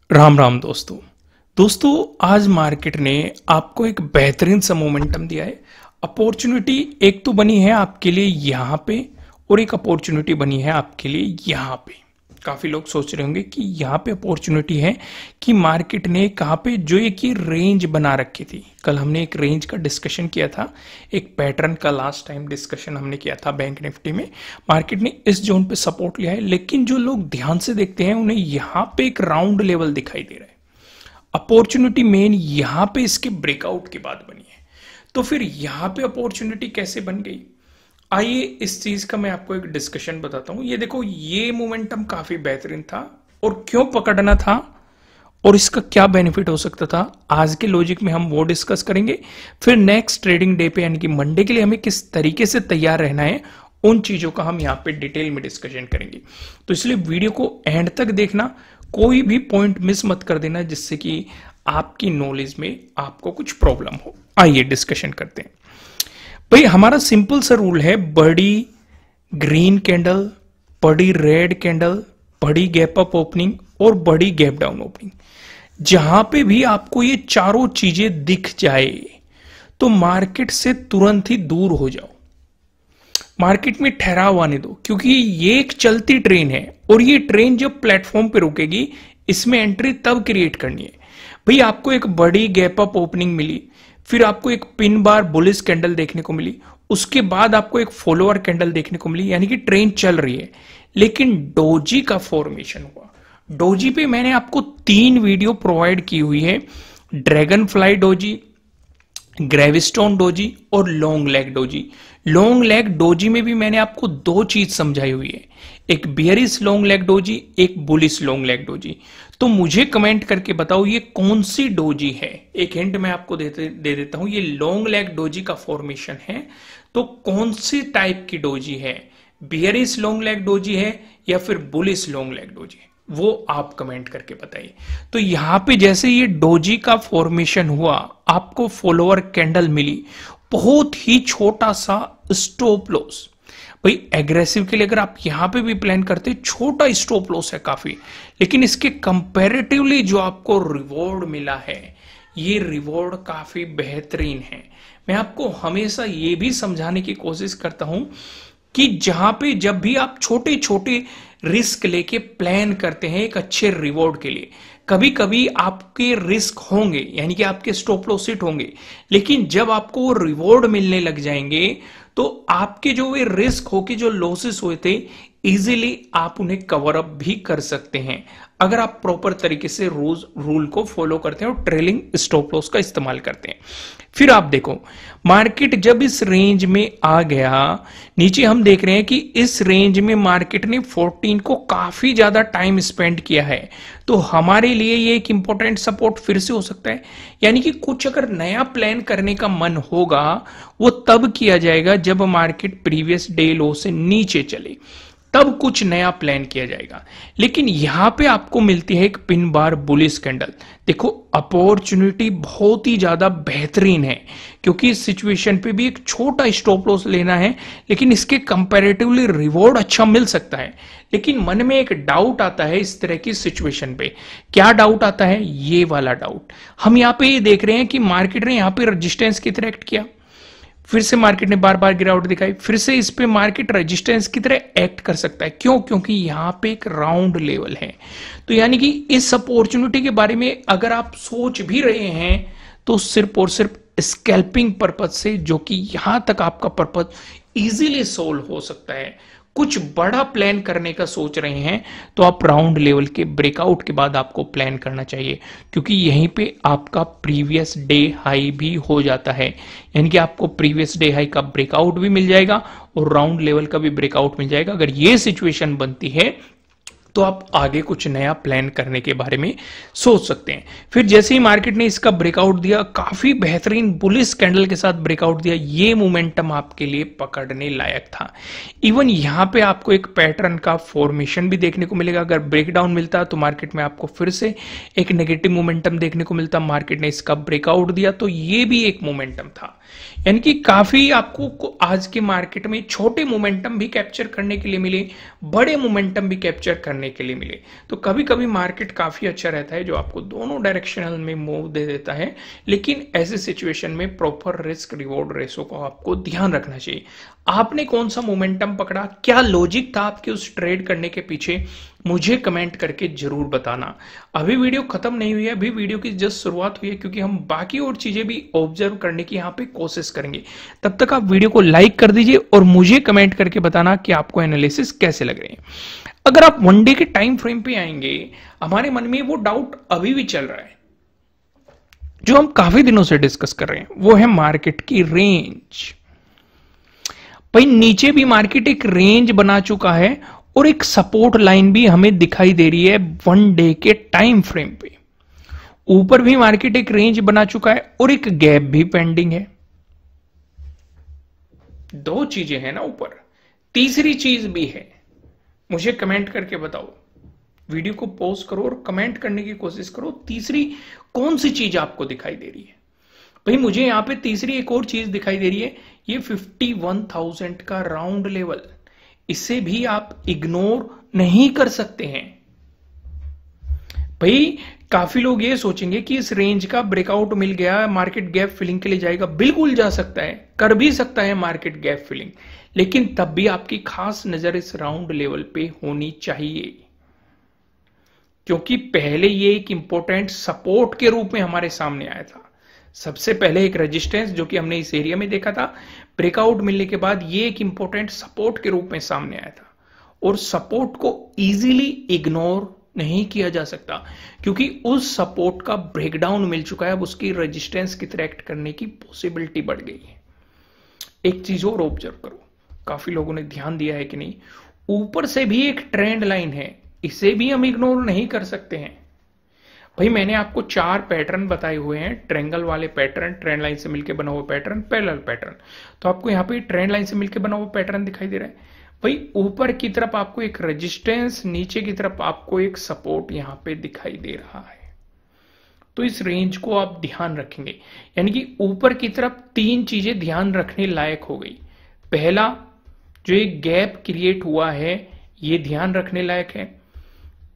राम राम दोस्तों आज मार्केट ने आपको एक बेहतरीन सा मोमेंटम दिया है। अपॉर्चुनिटी एक तो बनी है आपके लिए यहाँ पे और एक अपॉर्चुनिटी बनी है आपके लिए यहाँ पे। काफी लोग सोच रहे होंगे कि यहाँ पे अपॉर्चुनिटी है कि मार्केट ने कहाँ पे जो एक ये रेंज बना रखी थी। कल हमने एक रेंज का डिस्कशन किया था, एक पैटर्न का लास्ट टाइम डिस्कशन हमने किया था। बैंक निफ्टी में मार्केट ने इस जोन पे सपोर्ट लिया है, लेकिन जो लोग ध्यान से देखते हैं उन्हें यहाँ पे एक राउंड लेवल दिखाई दे रहा है। अपॉर्चुनिटी मेन यहाँ पे इसके ब्रेकआउट के बाद बनी है। तो फिर यहाँ पे अपॉर्चुनिटी कैसे बन गई, आइए इस चीज का मैं आपको एक डिस्कशन बताता हूं। ये देखो, ये मोमेंटम काफी बेहतरीन था और क्यों पकड़ना था और इसका क्या बेनिफिट हो सकता था, आज के लॉजिक में हम वो डिस्कस करेंगे। फिर नेक्स्ट ट्रेडिंग डे पे यानी कि मंडे के लिए हमें किस तरीके से तैयार रहना है, उन चीजों का हम यहाँ पे डिटेल में डिस्कशन करेंगे। तो इसलिए वीडियो को एंड तक देखना, कोई भी पॉइंट मिस मत कर देना जिससे कि आपकी नॉलेज में आपको कुछ प्रॉब्लम हो। आइए डिस्कशन करते हैं। भाई हमारा सिंपल सा रूल है, बड़ी ग्रीन कैंडल, बड़ी रेड कैंडल, बड़ी गैप अप ओपनिंग और बड़ी गैप डाउन ओपनिंग। जहां पे भी आपको ये चारों चीजें दिख जाए तो मार्केट से तुरंत ही दूर हो जाओ, मार्केट में ठहराव आने दो, क्योंकि ये एक चलती ट्रेन है और ये ट्रेन जब प्लेटफॉर्म पे रुकेगी इसमें एंट्री तब क्रिएट करनी है। भाई आपको एक बड़ी गैप अप ओपनिंग मिली, फिर आपको एक पिन बार बुलिश कैंडल देखने को मिली, उसके बाद आपको एक फॉलोअर कैंडल देखने को मिली, यानी कि ट्रेन चल रही है। लेकिन डोजी का फॉर्मेशन हुआ। डोजी पे मैंने आपको 3 वीडियो प्रोवाइड की हुई है, ड्रैगन फ्लाई डोजी, ग्रेविस्टोन डोजी और long leg doji. Long leg doji में भी मैंने आपको 2 चीज समझाई हुई है, एक बियरिश लॉन्ग लेग डोजी, एक बुलिश लॉन्ग लेग डोजी। तो मुझे कमेंट करके बताओ ये कौन सी डोजी है। एक हिंट मैं आपको दे देता हूं, ये लॉन्ग लेग डोजी का फॉर्मेशन है, तो कौन सी टाइप की डोजी है, बियरिश लॉन्ग लेग डोजी है या फिर बुलिश लॉन्ग लेग डोजी है, वो आप कमेंट करके बताइए। तो यहां पे जैसे ये डोजी का फॉर्मेशन हुआ, आपको फॉलोअर कैंडल मिली, बहुत ही छोटा सा स्टॉप लॉस। भाई एग्रेसिव के लिए अगर आप यहां पे भी प्लान करते, छोटा स्टॉप लॉस है काफी, लेकिन इसके कंपैरेटिवली जो आपको रिवॉर्ड मिला है, ये रिवॉर्ड काफी बेहतरीन है। मैं आपको हमेशा ये भी समझाने की कोशिश करता हूं कि जहां पे जब भी आप छोटे छोटे रिस्क लेके प्लान करते हैं एक अच्छे रिवॉर्ड के लिए, कभी कभी आपके रिस्क होंगे, यानी कि आपके स्टॉप लॉस हिट होंगे, लेकिन जब आपको वो रिवॉर्ड मिलने लग जाएंगे तो आपके जो वे रिस्क होके जो लॉसेस हुए थे, इजीली आप उन्हें कवर अप भी कर सकते हैं अगर आप प्रॉपर तरीके से रूल को फॉलो करते हैं और ट्रेलिंग स्टॉप लॉस का इस्तेमाल करते हैं। फिर आप देखो, मार्केट जब इस रेंज में आ गया, नीचे हम देख रहे हैं कि इस रेंज में मार्केट ने 14 को काफी ज्यादा टाइम स्पेंड किया है, तो हमारे लिए ये एक इंपॉर्टेंट सपोर्ट फिर से हो सकता है। यानी कि कुछ अगर नया प्लान करने का मन होगा वो तब किया जाएगा जब मार्केट प्रीवियस डे लो से नीचे चले, तब कुछ नया प्लान किया जाएगा। लेकिन यहां पे आपको मिलती है एक पिन बार बुलिश कैंडल। देखो अपॉर्चुनिटी बहुत ही ज्यादा बेहतरीन है, क्योंकि इस सिचुएशन पे भी एक छोटा स्टॉप लॉस लेना है, लेकिन इसके कंपैरेटिवली रिवॉर्ड अच्छा मिल सकता है। लेकिन मन में एक डाउट आता है इस तरह की सिचुएशन पे। क्या डाउट आता है? ये वाला डाउट। हम यहाँ पे ये देख रहे हैं कि मार्केट ने यहाँ पे रेजिस्टेंस की तरह एक्ट किया, फिर से मार्केट ने बार बार गिरावट दिखाई, फिर से इस पे मार्केट रेजिस्टेंस की तरह एक्ट कर सकता है। क्यों? क्योंकि यहां पे एक राउंड लेवल है। तो यानी कि इस अपॉर्चुनिटी के बारे में अगर आप सोच भी रहे हैं तो सिर्फ और सिर्फ स्कैल्पिंग पर्पज से, जो कि यहां तक आपका पर्पज इजीली सोल्व हो सकता है। कुछ बड़ा प्लान करने का सोच रहे हैं तो आप राउंड लेवल के ब्रेकआउट के बाद आपको प्लान करना चाहिए, क्योंकि यहीं पे आपका प्रीवियस डे हाई भी हो जाता है। यानी कि आपको प्रीवियस डे हाई का ब्रेकआउट भी मिल जाएगा और राउंड लेवल का भी ब्रेकआउट मिल जाएगा। अगर ये सिचुएशन बनती है तो आप आगे कुछ नया प्लान करने के बारे में सोच सकते हैं। फिर जैसे ही मार्केट ने इसका ब्रेकआउट दिया, काफी बेहतरीन बुलिश कैंडल के साथ ब्रेकआउट दिया, ये मोमेंटम आपके लिए पकड़ने लायक था। इवन यहां पे आपको एक पैटर्न का फॉर्मेशन भी देखने को मिलेगा। अगर ब्रेकडाउन मिलता तो मार्केट में आपको फिर से एक नेगेटिव मोमेंटम देखने को मिलता। मार्केट ने इसका ब्रेकआउट दिया तो ये भी एक मोमेंटम था। यानी कि काफी आपको आज के मार्केट में छोटे मोमेंटम भी कैप्चर करने के लिए मिले, बड़े मोमेंटम भी कैप्चर करने करने के लिए मिले। तो कभी कभी मार्केट काफी अच्छा रहता है जो आपको दोनों डायरेक्शनल में मूव दे देता है, लेकिन ऐसे सिचुएशन में प्रॉपर रिस्क रिवॉर्ड रेशो को आपको ध्यान रखना चाहिए। आपने कौन सा मोमेंटम पकड़ा, क्या लॉजिक था आपके उस ट्रेड करने के पीछे, मुझे कमेंट करके जरूर बताना। अभी वीडियो खत्म नहीं हुई है, अभी वीडियो की जस्ट शुरुआत हुई है, क्योंकि हम बाकी और चीजें भी ऑब्जर्व करने की यहाँ पे कोशिश करेंगे। तब तक आप वीडियो को लाइक कर दीजिए और मुझे कमेंट करके बताना कि आपको एनालिसिस कैसे लग रहे हैं। अगर आप वन डे के टाइम फ्रेम पे आएंगे, हमारे मन में वो डाउट अभी भी चल रहा है जो हम काफी दिनों से डिस्कस कर रहे हैं, वो है मार्केट की रेंज। भाई नीचे भी मार्केट एक रेंज बना चुका है और एक सपोर्ट लाइन भी हमें दिखाई दे रही है वन डे के टाइम फ्रेम पे। ऊपर भी मार्केट एक रेंज बना चुका है और एक गैप भी पेंडिंग है। दो चीजें हैं ना ऊपर, तीसरी चीज भी है, मुझे कमेंट करके बताओ। वीडियो को पॉज करो और कमेंट करने की कोशिश करो, तीसरी कौन सी चीज आपको दिखाई दे रही है। भाई मुझे यहां पे तीसरी एक और चीज दिखाई दे रही है, ये 51,000 का राउंड लेवल, इसे भी आप इग्नोर नहीं कर सकते हैं। भाई काफी लोग ये सोचेंगे कि इस रेंज का ब्रेकआउट मिल गया, मार्केट गैप फिलिंग के लिए जाएगा। बिल्कुल जा सकता है, कर भी सकता है मार्केट गैप फिलिंग, लेकिन तब भी आपकी खास नजर इस राउंड लेवल पे होनी चाहिए, क्योंकि पहले ये एक इंपॉर्टेंट सपोर्ट के रूप में हमारे सामने आया था। सबसे पहले एक रेजिस्टेंस जो कि हमने इस एरिया में देखा था, ब्रेकआउट मिलने के बाद ये एक इंपॉर्टेंट सपोर्ट के रूप में सामने आया था, और सपोर्ट को इजीली इग्नोर नहीं किया जा सकता, क्योंकि उस सपोर्ट का ब्रेकडाउन मिल चुका है। अब उसकी रेजिस्टेंस की तरह एक्ट करने की पॉसिबिलिटी बढ़ गई है। एक चीज और ऑब्जर्व करो, काफी लोगों ने ध्यान दिया है कि नहीं, ऊपर से भी एक ट्रेंड लाइन है, इसे भी हम इग्नोर नहीं कर सकते हैं। भाई मैंने आपको 4 पैटर्न बताए हुए हैं, ट्रायंगल वाले पैटर्न, ट्रेंड लाइन से मिलकर बना हुआ पैटर्न, पैरेलल पैटर्न। तो आपको यहाँ पे ट्रेंड लाइन से मिलकर बना हुआ पैटर्न दिखाई दे रहा है। भाई ऊपर की तरफ आपको एक रेजिस्टेंस, नीचे की तरफ आपको एक सपोर्ट यहां पे दिखाई दे रहा है। तो इस रेंज को आप ध्यान रखेंगे, यानी कि ऊपर की तरफ 3 चीजें ध्यान रखने लायक हो गई। पहला, जो एक गैप क्रिएट हुआ है, ये ध्यान रखने लायक है।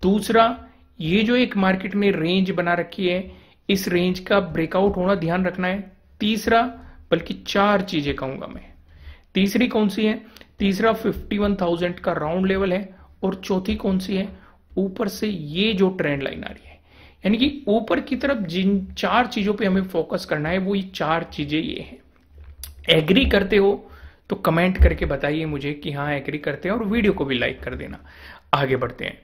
दूसरा, ये जो एक मार्केट में रेंज बना रखी है, इस रेंज का ब्रेकआउट होना ध्यान रखना है। तीसरा, बल्कि 4 चीजें कहूंगा मैं। तीसरी कौन सी है? तीसरा 51,000 का राउंड लेवल है, और चौथी कौन सी है? ऊपर से ये जो ट्रेंड लाइन आ रही है। यानी कि ऊपर की तरफ जिन 4 चीजों पे हमें फोकस करना है, वो ये 4 चीजें ये हैं। एग्री करते हो तो कमेंट करके बताइए मुझे कि हाँ एग्री करते हैं, और वीडियो को भी लाइक कर देना। आगे बढ़ते हैं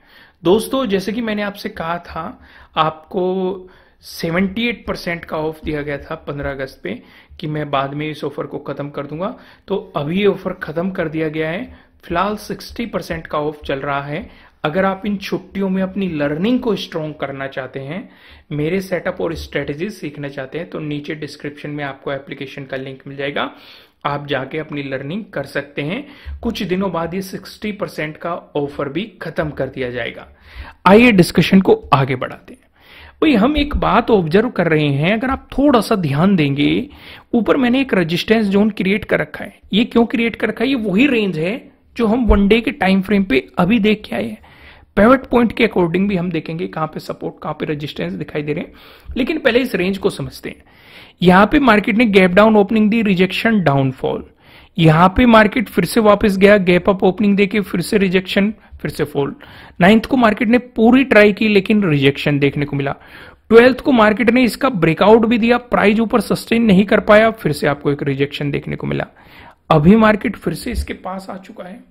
दोस्तों, जैसे कि मैंने आपसे कहा था, आपको 78% का ऑफ दिया गया था 15 अगस्त पे, कि मैं बाद में इस ऑफर को खत्म कर दूंगा। तो अभी ये ऑफर खत्म कर दिया गया है। फिलहाल 60% का ऑफ चल रहा है। अगर आप इन छुट्टियों में अपनी लर्निंग को स्ट्रॉन्ग करना चाहते हैं, मेरे सेटअप और स्ट्रेटेजी सीखना चाहते हैं, तो नीचे डिस्क्रिप्शन में आपको एप्लीकेशन का लिंक मिल जाएगा, आप जाके अपनी लर्निंग कर सकते हैं। कुछ दिनों बाद ये 60% का ऑफर भी खत्म कर दिया जाएगा। आइए डिस्कशन को आगे बढ़ाते हैं। भाई हम एक बात ऑब्जर्व कर रहे हैं, अगर आप थोड़ा सा ध्यान देंगे, ऊपर मैंने एक रेजिस्टेंस जोन क्रिएट कर रखा है। ये क्यों क्रिएट कर रखा है? ये वही रेंज है जो हम वन डे के टाइम फ्रेम पे अभी देख के आए हैं। पिवट पॉइंट के अकॉर्डिंग भी हम देखेंगे कहां पे सपोर्ट, कहां पे रेजिस्टेंस दिखाई दे रहे हैं। लेकिन पहले इस रेंज को समझते हैं। यहां पे मार्केट ने गैप डाउन ओपनिंग दी, रिजेक्शन, डाउनफॉल। यहां पे मार्केट फिर से वापस गया, गैप अप ओपनिंग देके फिर से रिजेक्शन, फिर से फॉल। 9th को मार्केट ने पूरी ट्राई की, लेकिन रिजेक्शन देखने को मिला। 12th को मार्केट ने इसका ब्रेकआउट भी दिया, प्राइस ऊपर सस्टेन नहीं कर पाया, फिर से आपको एक रिजेक्शन देखने को मिला। अभी मार्केट फिर से इसके पास आ चुका है।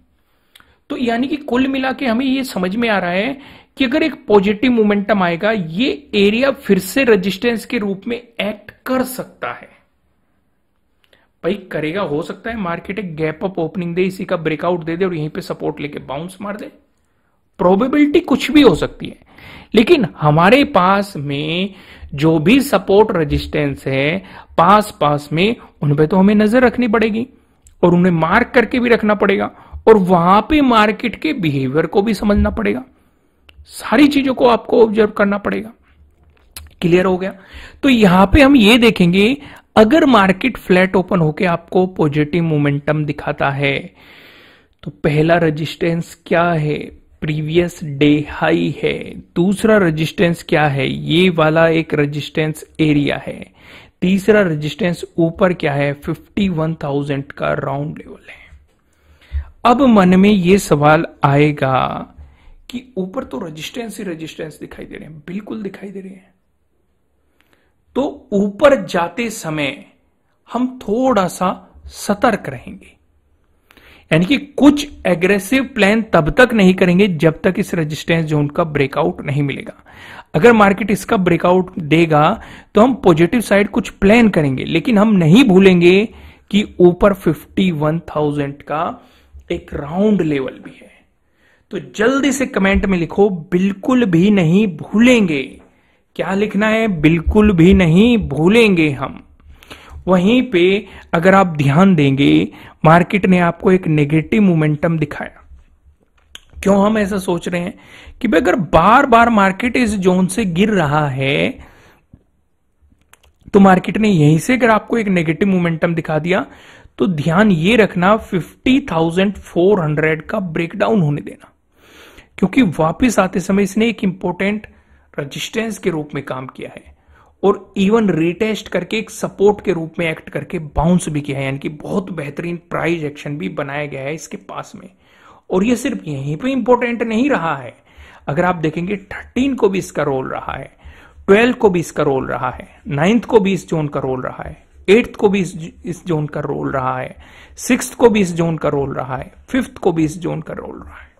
तो यानी कि कुल मिला के हमें ये समझ में आ रहा है कि अगर एक पॉजिटिव मोमेंटम आएगा, ये एरिया फिर से रेजिस्टेंस के रूप में एक्ट कर सकता है। भाई करेगा, हो सकता है मार्केट एक गैप अप ओपनिंग दे, इसी का ब्रेकआउट दे दे और यहीं पे सपोर्ट लेके बाउंस मार दे। प्रोबेबिलिटी कुछ भी हो सकती है, लेकिन हमारे पास में जो भी सपोर्ट रेजिस्टेंस है पास पास में, उन पे तो हमें नजर रखनी पड़ेगी और उन्हें मार्क करके भी रखना पड़ेगा, और वहां पे मार्केट के बिहेवियर को भी समझना पड़ेगा। सारी चीजों को आपको ऑब्जर्व करना पड़ेगा। क्लियर हो गया? तो यहां पे हम ये देखेंगे, अगर मार्केट फ्लैट ओपन होके आपको पॉजिटिव मोमेंटम दिखाता है, तो पहला रेजिस्टेंस क्या है? प्रीवियस डे हाई है। दूसरा रेजिस्टेंस क्या है, ये वाला एक रेजिस्टेंस एरिया है। तीसरा रेजिस्टेंस ऊपर क्या है, 51,000 का राउंड लेवल है। अब मन में ये सवाल आएगा कि ऊपर तो रेजिस्टेंस ही रेजिस्टेंस दिखाई दे रहे हैं, बिल्कुल दिखाई दे रहे हैं, तो ऊपर जाते समय हम थोड़ा सा सतर्क रहेंगे, यानी कि कुछ एग्रेसिव प्लान तब तक नहीं करेंगे जब तक इस रेजिस्टेंस जोन का ब्रेकआउट नहीं मिलेगा। अगर मार्केट इसका ब्रेकआउट देगा तो हम पॉजिटिव साइड कुछ प्लान करेंगे, लेकिन हम नहीं भूलेंगे कि ऊपर 51,000 का एक राउंड लेवल भी है। तो जल्दी से कमेंट में लिखो, बिल्कुल भी नहीं भूलेंगे। क्या लिखना है, बिल्कुल भी नहीं भूलेंगे हम। वहीं पे अगर आप ध्यान देंगे, मार्केट ने आपको एक नेगेटिव मोमेंटम दिखाया। क्यों हम ऐसा सोच रहे हैं कि भाई अगर बार बार मार्केट इस जोन से गिर रहा है तो मार्केट ने यहीं से अगर आपको एक नेगेटिव मोमेंटम दिखा दिया तो ध्यान ये रखना 50,400 का ब्रेकडाउन होने देना, क्योंकि वापस आते समय इसने एक इंपॉर्टेंट रेजिस्टेंस के रूप में काम किया है और इवन रीटेस्ट करके एक सपोर्ट के रूप में एक्ट करके बाउंस भी किया है, यानी कि बहुत बेहतरीन प्राइस एक्शन भी बनाया गया है इसके पास में। और ये सिर्फ यहीं पे इंपॉर्टेंट नहीं रहा है, अगर आप देखेंगे 13 को भी इसका रोल रहा है, 12 को भी इसका रोल रहा है, 9th को भी इस जोन का रोल रहा है, 8th को भी इस जोन का रोल रहा है, 6th को भी इस जोन का रोल रहा है, 5th को भी इस जोन का रोल रहा है।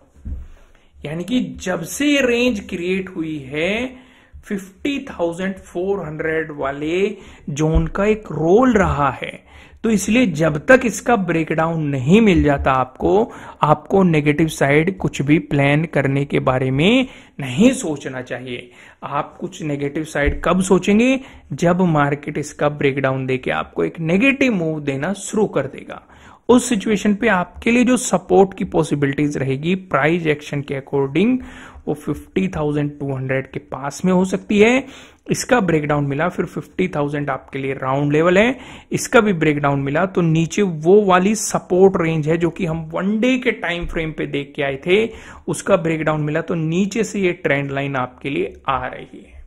यानी कि जब से ये रेंज क्रिएट हुई है 50,400 वाले जोन का एक रोल रहा है। तो इसलिए जब तक इसका ब्रेकडाउन नहीं मिल जाता आपको नेगेटिव साइड कुछ भी प्लान करने के बारे में नहीं सोचना चाहिए। आप कुछ नेगेटिव साइड कब सोचेंगे, जब मार्केट इसका ब्रेकडाउन देके आपको एक नेगेटिव मूव देना शुरू कर देगा। उस सिचुएशन पे आपके लिए जो सपोर्ट की पॉसिबिलिटीज रहेगी प्राइस एक्शन के अकॉर्डिंग वो 50,200 के पास में हो सकती है। इसका ब्रेकडाउन मिला फिर 50,000 आपके लिए राउंड लेवल है, इसका भी ब्रेकडाउन मिला तो नीचे वो वाली सपोर्ट रेंज है जो कि हम 1 डे के टाइम फ्रेम पे देख के आए थे, उसका ब्रेकडाउन मिला तो नीचे से ये ट्रेंड लाइन आपके लिए आ रही है।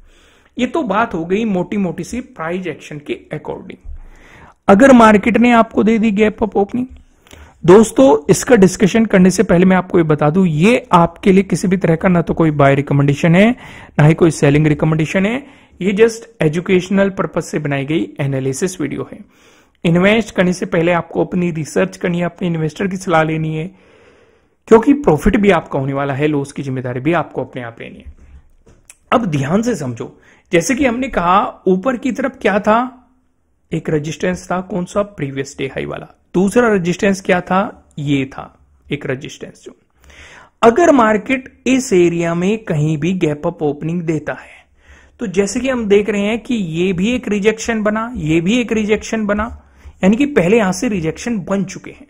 ये तो बात हो गई मोटी मोटी सी प्राइस एक्शन के अकॉर्डिंग। अगर मार्केट ने आपको दे दी गैप अप ओपनिंग, दोस्तों इसका डिस्कशन करने से पहले मैं आपको ये बता दूं, ये आपके लिए किसी भी तरह का ना तो कोई बाय रिकमेंडेशन है ना ही कोई सेलिंग रिकमेंडेशन है, ये जस्ट एजुकेशनल पर्पज से बनाई गई एनालिसिस वीडियो है। इन्वेस्ट करने से पहले आपको अपनी रिसर्च करनी है, अपने इन्वेस्टर की सलाह लेनी है, क्योंकि प्रॉफिट भी आपका होने वाला है, लॉस की जिम्मेदारी भी आपको अपने आप लेनी है। अब ध्यान से समझो, जैसे कि हमने कहा ऊपर की तरफ क्या था, एक रेजिस्टेंस था, कौन सा, प्रीवियस डे हाई वाला। दूसरा रेजिस्टेंस क्या था, ये था एक रेजिस्टेंस जो, अगर मार्केट इस एरिया में कहीं भी गैप अप ओपनिंग देता है तो जैसे कि हम देख रहे हैं कि ये भी एक रिजेक्शन बना, ये भी एक रिजेक्शन बना, यानी कि पहले यहां से रिजेक्शन बन चुके हैं।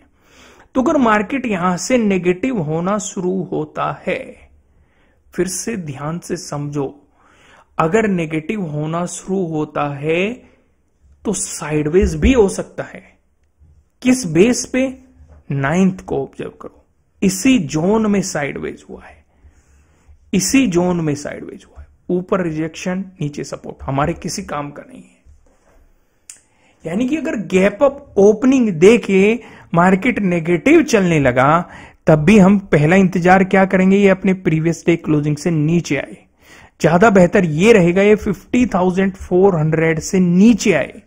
तो अगर मार्केट यहां से नेगेटिव होना शुरू होता है, फिर से ध्यान से समझो, अगर नेगेटिव होना शुरू होता है तो साइडवेज भी हो सकता है। किस बेस पे, 9th को ऑब्जर्व करो, इसी जोन में साइडवेज हुआ है, इसी जोन में साइडवेज हुआ है, ऊपर रिजेक्शन नीचे सपोर्ट, हमारे किसी काम का नहीं है। यानी कि अगर गैप अप ओपनिंग देके मार्केट नेगेटिव चलने लगा तब भी हम पहला इंतजार क्या करेंगे, ये अपने प्रीवियस डे क्लोजिंग से नीचे आए। ज्यादा बेहतर ये रहेगा ये 50,400 से नीचे आए,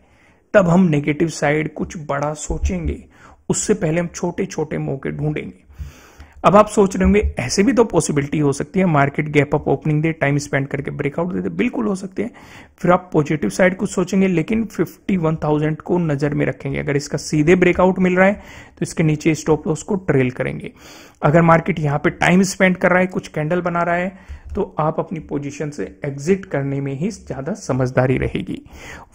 तब हम नेगेटिव साइड कुछ बड़ा सोचेंगे, उससे पहले हम छोटे छोटे मौके ढूंढेंगे। अब आप सोच रहे होंगे ऐसे भी तो पॉसिबिलिटी हो सकती है, मार्केट गैप अप ओपनिंग दे, टाइम स्पेंड करके ब्रेकआउट दे दे, बिल्कुल हो सकते हैं। फिर आप पॉजिटिव साइड कुछ सोचेंगे, लेकिन 51,000 को नजर में रखेंगे। अगर इसका सीधे ब्रेकआउट मिल रहा है तो इसके नीचे स्टॉप लॉस को ट्रेल करेंगे। अगर मार्केट यहां पे टाइम स्पेंड कर रहा है, कुछ कैंडल बना रहा है, तो आप अपनी पोजीशन से एग्जिट करने में ही ज्यादा समझदारी रहेगी।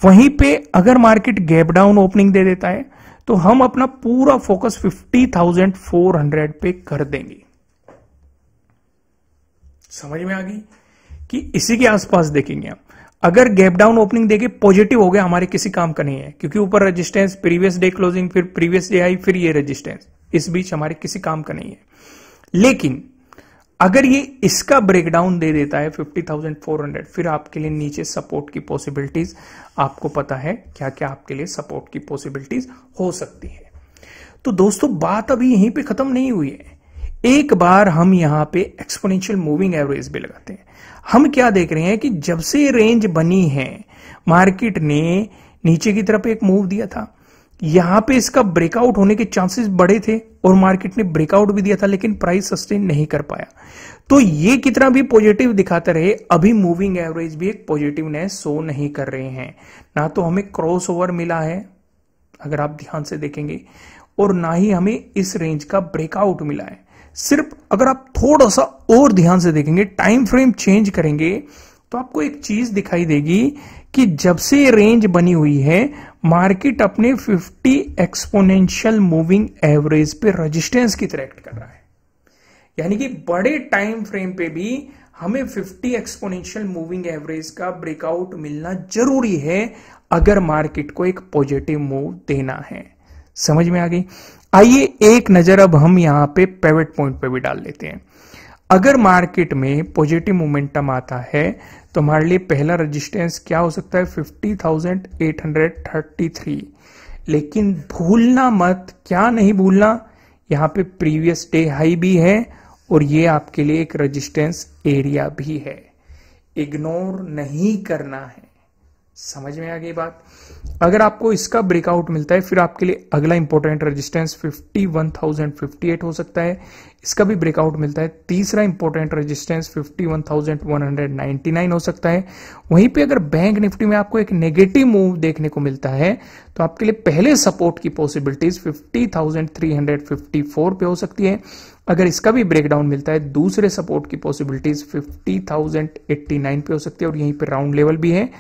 वहीं पे अगर मार्केट गैप डाउन ओपनिंग दे देता है तो हम अपना पूरा फोकस 50,400 पे कर देंगे। समझ में आ गई कि इसी के आसपास देखेंगे हम। अगर गैप डाउन ओपनिंग देके पॉजिटिव हो गया, हमारे किसी काम का नहीं है, क्योंकि ऊपर रेजिस्टेंस, प्रीवियस डे क्लोजिंग, फिर प्रीवियस डे हाई, फिर ये रेजिस्टेंस, इस बीच हमारे किसी काम का नहीं है। लेकिन अगर ये इसका ब्रेकडाउन दे देता है 50,400, फिर आपके लिए नीचे सपोर्ट की पॉसिबिलिटीज आपको पता है क्या क्या आपके लिए सपोर्ट की पॉसिबिलिटीज हो सकती है। तो दोस्तों बात अभी यहीं पे खत्म नहीं हुई है। एक बार हम यहां पे एक्सपोनेंशियल मूविंग एवरेज भी लगाते हैं। हम क्या देख रहे हैं कि जब से रेंज बनी है, मार्केट ने नीचे की तरफ एक मूव दिया था, यहां पे इसका ब्रेकआउट होने के चांसेस बड़े थे और मार्केट ने ब्रेकआउट भी दिया था, लेकिन प्राइस सस्टेन नहीं कर पाया। तो ये कितना भी पॉजिटिव दिखाते रहे, अभी मूविंग एवरेज भी एक पॉजिटिवनेस शो नहीं कर रहे हैं। ना तो हमें क्रॉस ओवर मिला है अगर आप ध्यान से देखेंगे, और ना ही हमें इस रेंज का ब्रेकआउट मिला है। सिर्फ अगर आप थोड़ा सा और ध्यान से देखेंगे, टाइम फ्रेम चेंज करेंगे, तो आपको एक चीज दिखाई देगी कि जब से रेंज बनी हुई है, मार्केट अपने 50 एक्सपोनेंशियल मूविंग एवरेज पे रेजिस्टेंस की तरह एक्ट कर रहा है। यानी कि बड़े टाइम फ्रेम पे भी हमें 50 एक्सपोनेंशियल मूविंग एवरेज का ब्रेकआउट मिलना जरूरी है अगर मार्केट को एक पॉजिटिव मूव देना है। समझ में आ गई? आइए एक नजर अब हम यहां पे पिवट पॉइंट पे भी डाल लेते हैं। अगर मार्केट में पॉजिटिव मोमेंटम आता है तो हमारे लिए पहला रेजिस्टेंस क्या हो सकता है? 50,833। लेकिन भूलना मत, क्या नहीं भूलना, यहां पे प्रीवियस डे हाई भी है और ये आपके लिए एक रेजिस्टेंस एरिया भी है। इग्नोर नहीं करना है। समझ में आ गई बात? अगर आपको इसका ब्रेकआउट मिलता है, फिर आपके लिए अगला इंपॉर्टेंट रेजिस्टेंस 51,058 हो सकता है। इसका भी ब्रेकआउट मिलता है, तीसरा इंपॉर्टेंट रेजिस्टेंस 51,199 हो सकता है। वहीं पे अगर बैंक निफ्टी में आपको एक नेगेटिव मूव देखने को मिलता है तो आपके लिए पहले सपोर्ट की पॉसिबिलिटीज 50,354 पे हो सकती है। अगर इसका भी ब्रेकडाउन मिलता है, दूसरे सपोर्ट की पॉसिबिलिटीज 50,089 पे हो सकती है और यहीं पे राउंड लेवल भी है।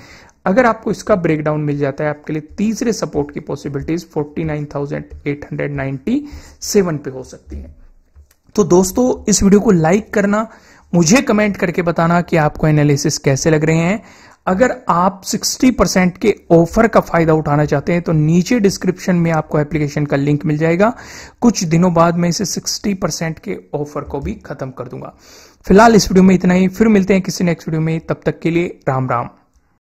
अगर आपको इसका ब्रेकडाउन मिल जाता है, आपके लिए तीसरे सपोर्ट की पॉसिबिलिटीज 49,897 पे हो सकती है। तो दोस्तों इस वीडियो को लाइक करना, मुझे कमेंट करके बताना कि आपको एनालिसिस कैसे लग रहे हैं। अगर आप 60% के ऑफर का फायदा उठाना चाहते हैं तो नीचे डिस्क्रिप्शन में आपको एप्लीकेशन का लिंक मिल जाएगा। कुछ दिनों बाद मैं इसे 60% के ऑफर को भी खत्म कर दूंगा। फिलहाल इस वीडियो में इतना ही, फिर मिलते हैं किसी नेक्स्ट वीडियो में। तब तक के लिए राम राम।